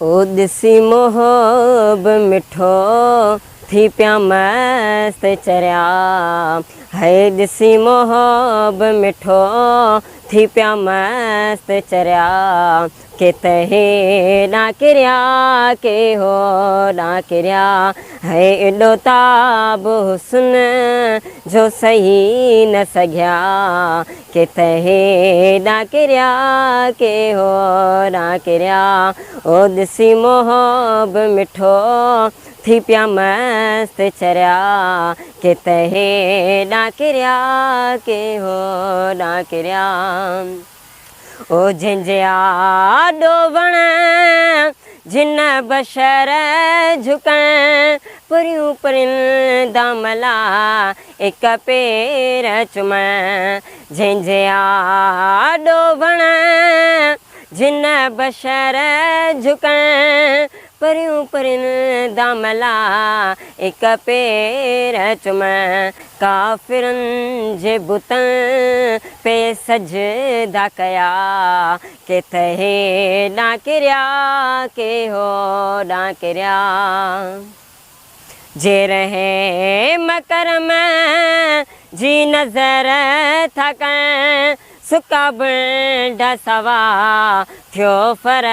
ओ दिसी मोहब मिठो थी पिया मस्त चरिया है। दिसी मोहब मिठो थी पिया मस्त चरिया के तहे ना किरिया के हो ना किरिया है। एडो ताब हुस्न जो सही न सघिया के तहे ना किरिया के हो ना किरिया। ओ दिसी मोहब मिठो थी पिया मस्त चरिया के तहे ना किरिया के हो ना किरिया। ओ जंहिंजे आॾो वण जिन बशर झुकण परियूं परिंदा मला एक पेर चुमण। जंहिंजे आॾो वण जिन बशर झुकण परियूं परिंदा मला एक पेर चुमण। काफ़िरनि जे बुतनि पे सजदा कया के तहे ना किरिया के हो ना किरिया। जे रहे मकरम जी नज़र था कनि सुका बंडा सवा थियो फर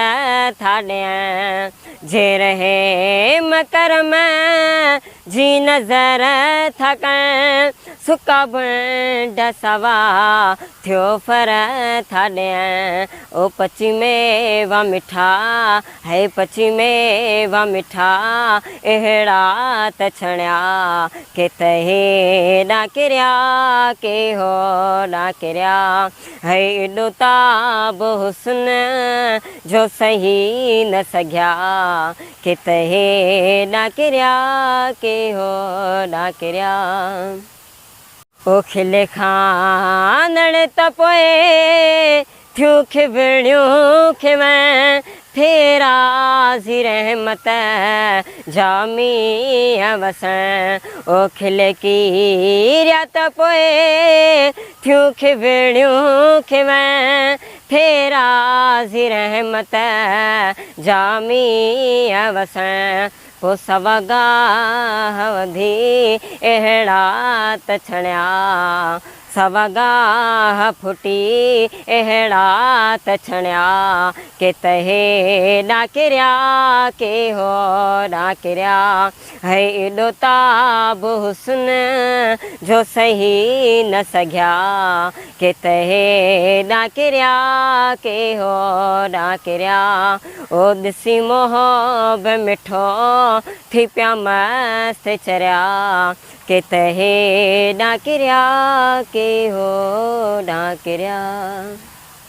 था ॾियनि। जे रहे मकरम जी नज़र था कनि सुका बंडा सवा थियो फर था ॾियनि। ओ पची मेवा मिठा है पची मेवा मिठा अहिड़ा त छणिया के तहे ना किरिया के हो ना किरिया है। एॾो ताब हुस्न जो सही न सघिया के तहे ना किरिया के हो ना किरिया। ओ खिले खानण त पोइ थियूं खिबड़ियूं खिवण फेरा ज़ी रहमत जामी वसण। ओ खिले कीरिया त पोइ थियूं खिबड़ियूं खिवण फेरा ज़ी रहमत जामी वसण। पोइ सवा गाह वधी अहिड़ा त छणिया सवा गाह फुटी अहिड़ा त छणिया के तहे ना किरिया के हो ना किरिया है। एॾो ताब हुस्न जो सही न सघिया के तहे ना किरिया के हो ना किरिया। ओ दिसी मोहब मिठो थी पिया मस्त चरिया के तहे ना किरिया के हो ना किरिया।